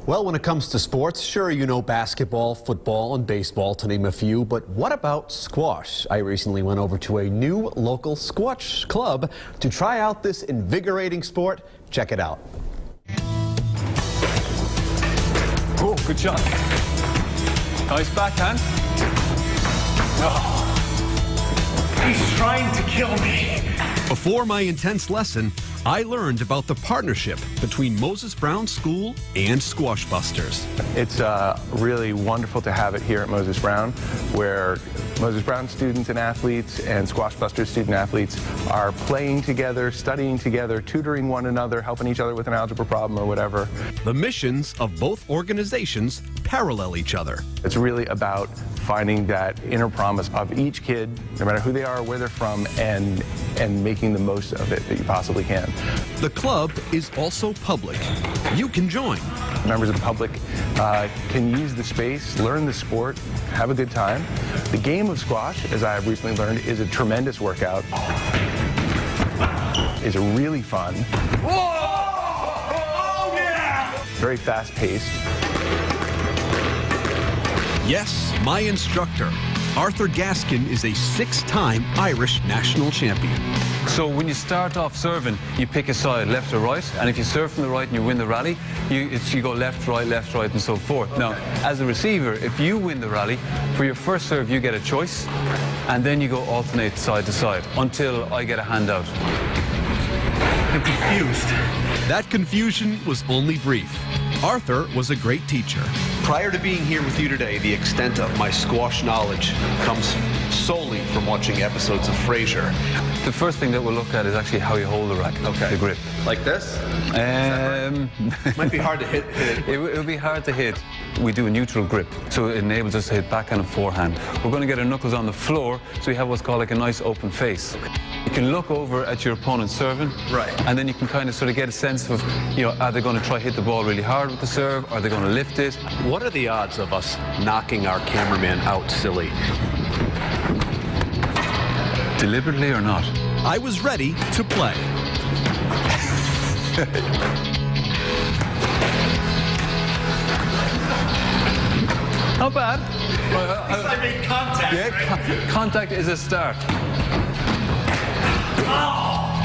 Well, when it comes to sports, sure, you know basketball, football, and baseball, to name a few, but what about squash? I recently went over to a new local squash club to try out this invigorating sport. Check it out. Oh, good shot. Nice backhand. Oh, he's trying to kill me. Before my intense lesson, I learned about the partnership between Moses Brown School and Squash Busters. It's really wonderful to have it here at Moses Brown, where Moses Brown students and athletes and Squash Busters student athletes are playing together, studying together, tutoring one another, helping each other with an algebra problem or whatever. The missions of both organizations parallel each other. It's really about finding that inner promise of each kid, no matter who they are, where they're from, and making the most of it that you possibly can. The club is also public. You can join. Members of the public can use the space, learn the sport, have a good time. The game of squash, as I have recently learned, is a tremendous workout. It's really fun. Whoa! Oh, yeah! Very fast-paced. Yes, my instructor, Arthur Gaskin, is a 6-time Irish national champion. So when you start off serving, you pick a side, left or right, and if you serve from the right and you win the rally, you go left, right, and so forth. Okay. Now, as a receiver, if you win the rally, for your first serve, you get a choice, and then you go alternate side to side until I get a handout. I'm confused. That confusion was only brief. Arthur was a great teacher. Prior to being here with you today, the extent of my squash knowledge comes solely from watching episodes of Frasier. The first thing that we'll look at is actually how you hold the racket, the grip. Like this? Might be hard to hit. It'll be hard to hit. We do a neutral grip, so it enables us to hit backhand and forehand. We're going to get our knuckles on the floor, so we have what's called like a nice open face. You can look over at your opponent serving, right, and then you can kind of sort of get a sense of, you know, are they going to try hit the ball really hard with the serve? Are they going to lift it? What are the odds of us knocking our cameraman out silly? Deliberately or not? I was ready to play. Not bad. At least I made contact, Yeah, right? Contact is a start. Oh!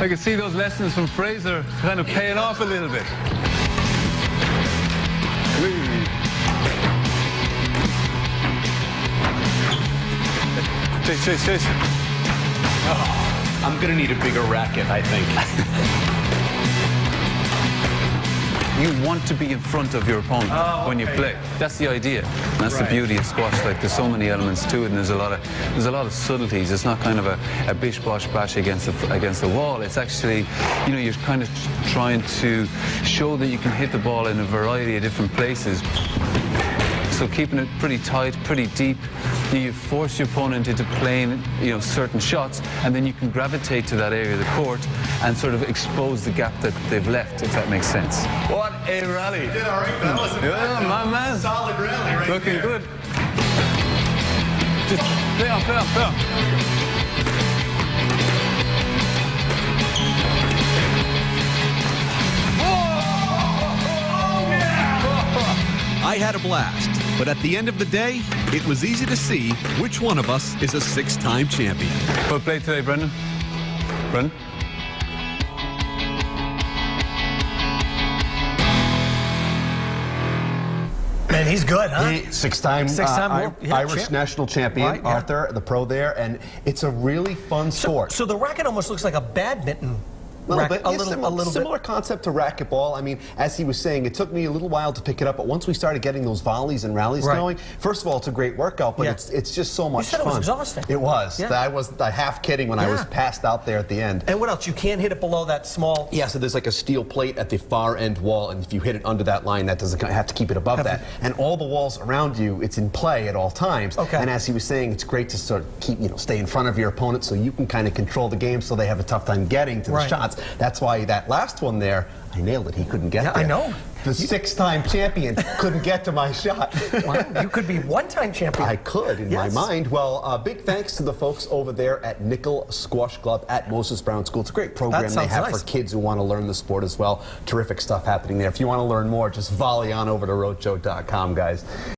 I can see those lessons from Fraser kind of paying off a little bit. Chase. Oh, I'm gonna need a bigger racket, I think. You want to be in front of your opponent when you play. That's the idea. And that's the beauty of squash. Like, there's so many elements to it, and there's a lot of subtleties. It's not kind of a bish bosh bash against the wall. It's actually, you know, you're kind of trying to show that you can hit the ball in a variety of different places. So keeping it pretty tight, pretty deep, you force your opponent into playing, you know, certain shots, and then you can gravitate to that area of the court and sort of expose the gap that they've left, if that makes sense. What a rally! You did all right. That was my man. Solid rally right Looking there. good. Just play on. I had a blast, but at the end of the day, it was easy to see which one of us is a 6-time champion. Well played today, Brendan. Man, he's good, huh? Six-time Irish champ. national champion, Right, yeah. Arthur, the pro there, and it's a really fun sport. So the racket almost looks like a badminton. A little bit. A little Similar bit. concept to racquetball. I mean, as he was saying, it took me a little while to pick it up, but once we started getting those volleys and rallies going, first of all, it's a great workout, but it's just so much fun. You said it was exhausting. It was. Yeah. I was half kidding when I was passed out there at the end. And what else? You can't hit it below that small... Yeah, so there's like a steel plate at the far end wall, and if you hit it under that line, that doesn't have to keep it above that. And all the walls around you, it's in play at all times. Okay. And as he was saying, it's great to sort of keep, you know, stay in front of your opponent so you can kind of control the game so they have a tough time getting to the shots. That's why that last one there, I nailed it. He couldn't get there. I know. the 6-time champion, couldn't get to my shot. Wow, you could be one-time champion. I could, in my mind. Well, big thanks to the folks over there at Nichol Squash Club at Moses Brown School. It's a great program they sounds have nice. for kids who want to learn the sport as well. Terrific stuff happening there. If you want to learn more, just volley on over to RHODE guys.